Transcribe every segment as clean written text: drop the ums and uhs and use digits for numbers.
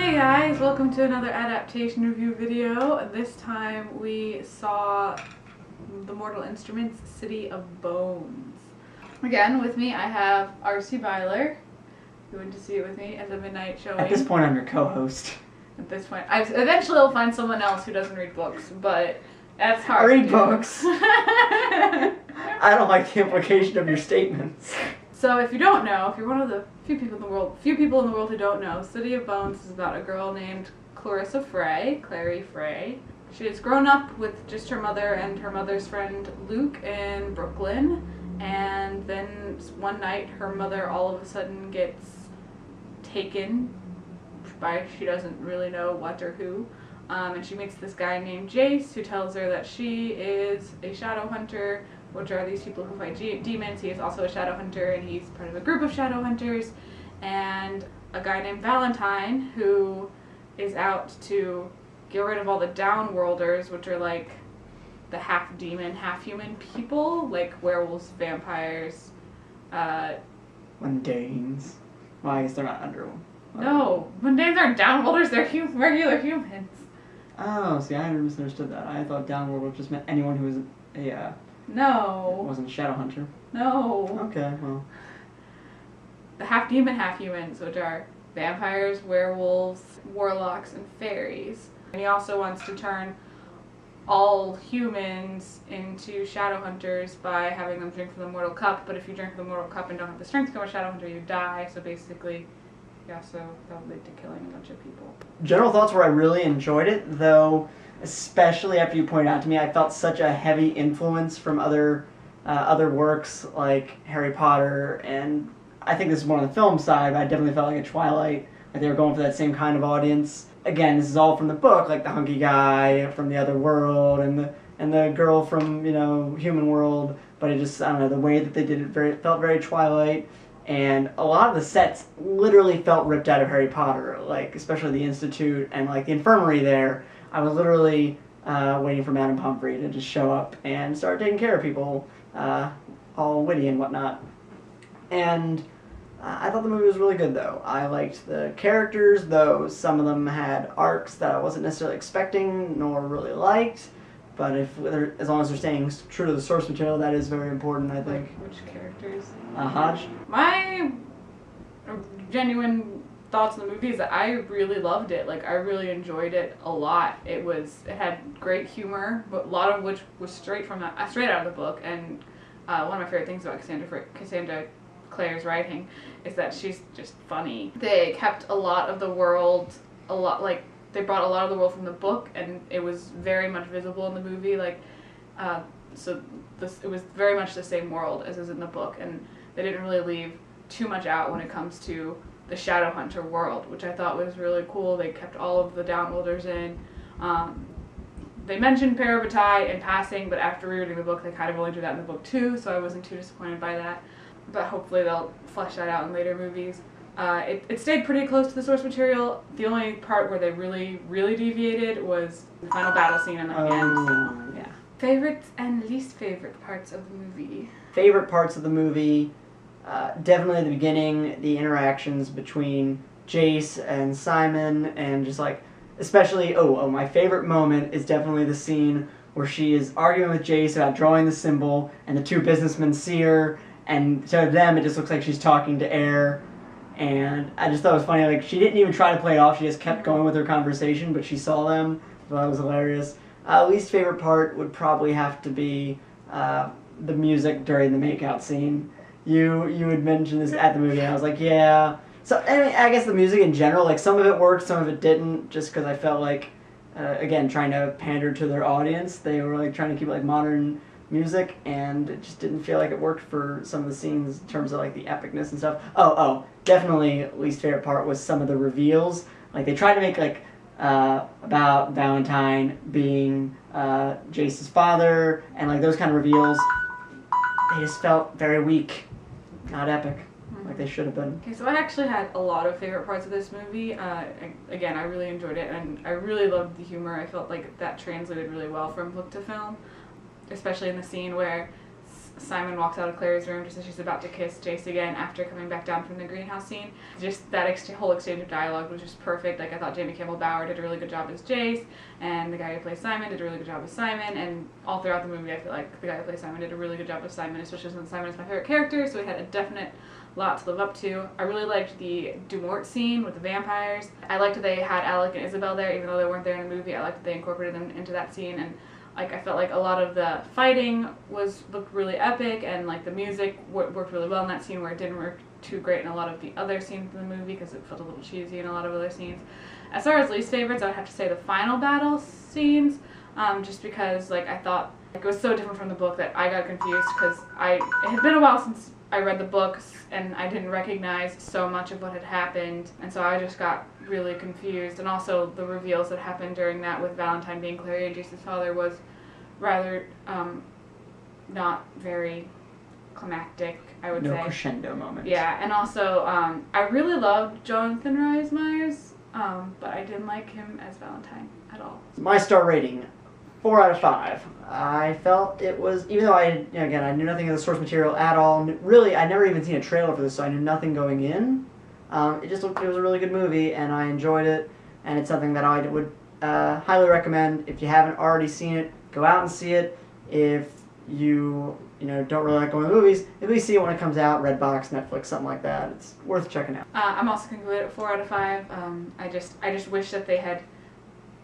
Hey guys, welcome to another adaptation review video. This time we saw The Mortal Instruments, City of Bones. Again, with me I have rcbeiler, who went to see it with me at the midnight showing. At this point I'm your co-host. At this point. Eventually I'll find someone else who doesn't read books, but that's hard. I read books. I don't like the implication of your statements. So if you don't know, if you're one of the few people in the world who don't know, City of Bones is about a girl named Clarissa Frey, Clary Frey. She has grown up with just her mother and her mother's friend Luke in Brooklyn, and then one night her mother all of a sudden gets taken by she doesn't really know what or who, and she meets this guy named Jace who tells her that she is a shadow hunter, which are these people who fight demons. He is also a shadow hunter, and he's part of a group of shadow hunters, and a guy named Valentine who is out to get rid of all the downworlders, which are like the half demon, half human people, like werewolves, vampires. Mundanes. Well, I guess they're not under them. No, mundanes aren't downworlders, they're regular humans. Oh, see, I misunderstood that. I thought downworld just meant anyone who was No. wasn't a shadow hunter. No. Okay, well. The half demon, half humans, which are vampires, werewolves, warlocks, and fairies. And he also wants to turn all humans into shadow hunters by having them drink from the mortal cup, but if you drink from the mortal cup and don't have the strength to become a shadow hunter, you die. So basically, yeah, so that would lead to killing a bunch of people. General thoughts were I really enjoyed it, though, especially after you pointed out to me, I felt such a heavy influence from other works like Harry Potter, and I think this is more on the film side, but I definitely felt like a Twilight, like they were going for that same kind of audience. Again, this is all from the book, like the hunky guy from the other world and the girl from, human world, but it just, I don't know, the way that they did it felt very Twilight, and a lot of the sets literally felt ripped out of Harry Potter, like especially the Institute and like the infirmary there. I was literally waiting for Madame Pomfrey to just show up and start taking care of people, all witty and whatnot. And I thought the movie was really good, though. I liked the characters, though some of them had arcs that I wasn't necessarily expecting nor really liked. But as long as they're staying true to the source material, that is very important, I think. Which characters? Hodge. My genuine thoughts on the movie is that I really loved it. Like, I really enjoyed it a lot. It had great humor, but a lot of which was straight out of the book. And one of my favorite things about Cassandra Clare's writing is that she's just funny. They kept a lot of the world, they brought a lot of the world from the book, and it was very much visible in the movie. It was very much the same world as is in the book, and they didn't really leave too much out when it comes to the Shadowhunter world, which I thought was really cool. They kept all of the downworlders in. They mentioned Parabatai in passing, but after rereading the book, they kind of only do that in the book too, so I wasn't too disappointed by that. But hopefully they'll flesh that out in later movies. It stayed pretty close to the source material. The only part where they really, really deviated was the final battle scene in the end. So, yeah. Favorites and least favorite parts of the movie. Favorite parts of the movie, definitely the beginning, the interactions between Jace and Simon, and just like, especially, my favorite moment is definitely the scene where she is arguing with Jace about drawing the symbol, and the two businessmen see her, and to them it just looks like she's talking to air. And I just thought it was funny, like, she didn't even try to play it off, she just kept going with her conversation, but she saw them, so that was hilarious. Least favorite part would probably have to be the music during the makeout scene. You had mentioned this at the movie, and I was like, yeah. So, I guess the music in general, like, some of it worked, some of it didn't, just because I felt like, again, trying to pander to their audience, they were, like, trying to keep, like, modern music, and it just didn't feel like it worked for some of the scenes in terms of, like, the epicness and stuff. Definitely least favorite part was some of the reveals. Like, they tried to make, like, about Valentine being Jace's father, and, like, those kind of reveals, they just felt very weak, not epic, like they should have been. Okay, so I actually had a lot of favorite parts of this movie. Again, I really enjoyed it, and I really loved the humor. I felt like that translated really well from book to film, especially in the scene where Simon walks out of Clary's room just as she's about to kiss Jace again after coming back down from the greenhouse scene. Just that whole exchange of dialogue was just perfect. Like, I thought Jamie Campbell Bower did a really good job as Jace, and the guy who plays Simon did a really good job as Simon, and all throughout the movie I feel like the guy who plays Simon did a really good job as Simon, especially since Simon is my favorite character, so he had a definite lot to live up to. I really liked the Dumort scene with the vampires. I liked that they had Alec and Isabel there, even though they weren't there in the movie. I liked that they incorporated them into that scene, and like, I felt like a lot of the fighting looked really epic, and like the music worked really well in that scene, where it didn't work too great in a lot of the other scenes in the movie because it felt a little cheesy in a lot of other scenes. As far as least favorites, I would have to say the final battle scenes, just because like I thought it was so different from the book that I got confused because it had been a while since I read the books and I didn't recognize so much of what had happened, and so I just got really confused. And also the reveals that happened during that with Valentine being Clary and Jace's father was rather not very climactic, I would say. No crescendo moment. Yeah, and also I really loved Jonathan Rhys Meyers, but I didn't like him as Valentine at all. My star rating, 4 out of 5. I felt it was, even though I knew nothing of the source material at all. Really, I'd never even seen a trailer for this, so I knew nothing going in. It was a really good movie, and I enjoyed it, and it's something that I would highly recommend. If you haven't already seen it, go out and see it. If you don't really like going to movies, at least see it when it comes out, Redbox, Netflix, something like that. It's worth checking out. I'm also going to give it a 4 out of 5. I just wish that they had.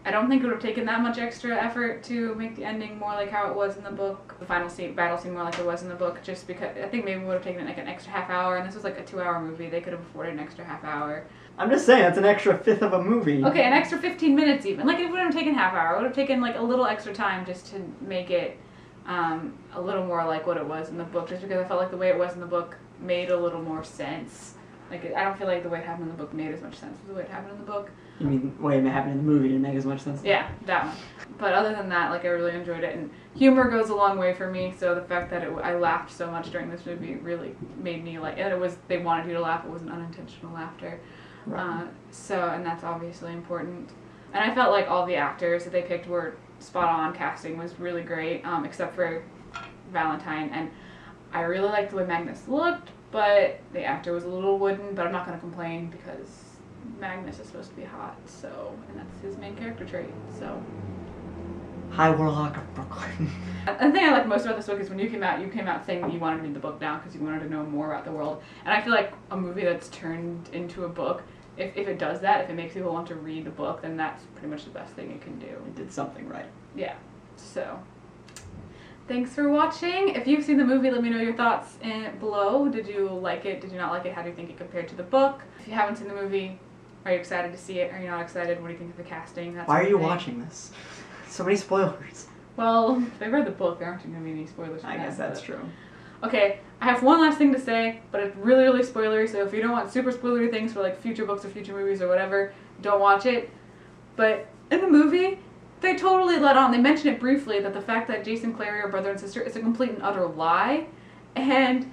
I don't think it would have taken that much extra effort to make the ending more like how it was in the book, the final battle scene more like it was in the book, just because I think maybe it would have taken like an extra half hour, and this was like a 2-hour movie. They could have afforded an extra half hour. I'm just saying, that's an extra fifth of a movie. Okay, an extra 15 minutes even. Like, it wouldn't have taken half hour. It would have taken like a little extra time just to make it a little more like what it was in the book, just because I felt like the way it was in the book made a little more sense. Like, I don't feel like the way it happened in the book made as much sense as the way it happened in the book. You mean the way it happened in the movie didn't make as much sense? Yeah, that one. But other than that, like, I really enjoyed it, and humor goes a long way for me, so the fact that I laughed so much during this movie really made me like, and they wanted you to laugh, it wasn't unintentional laughter. Right. And that's obviously important. And I felt like all the actors that they picked were spot on. Casting was really great, except for Valentine, and I really liked the way Magnus looked, but the actor was a little wooden, but I'm not going to complain because Magnus is supposed to be hot, so, and that's his main character trait, so. High Warlock of Brooklyn. The thing I like most about this book is when you came out saying that you wanted to read the book now because you wanted to know more about the world. And I feel like a movie that's turned into a book, if it does that, if it makes people want to read the book, then that's pretty much the best thing it can do. It did something right. Yeah, so. Thanks for watching. If you've seen the movie, let me know your thoughts below. Did you like it? Did you not like it? How do you think it compared to the book? If you haven't seen the movie, are you excited to see it? Are you not excited? What do you think of the casting? Why are you watching this? So many spoilers. Well, if they read the book, there aren't going to be any spoilers. I guess that's true. Okay, I have one last thing to say, but it's really, really spoilery, so if you don't want super spoilery things for like future books or future movies or whatever, don't watch it. But in the movie, they totally let on. They mention it briefly that the fact that Jace and Clary are brother and sister is a complete and utter lie. And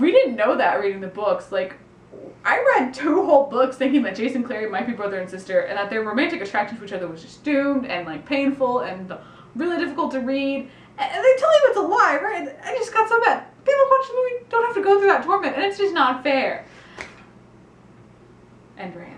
we didn't know that reading the books. Like, I read 2 whole books thinking that Jace and Clary might be brother and sister, and that their romantic attraction to each other was just doomed and like painful and really difficult to read. And they tell you it's a lie, right? I just got so mad. People who watch the movie don't have to go through that torment, and it's just not fair. End rant.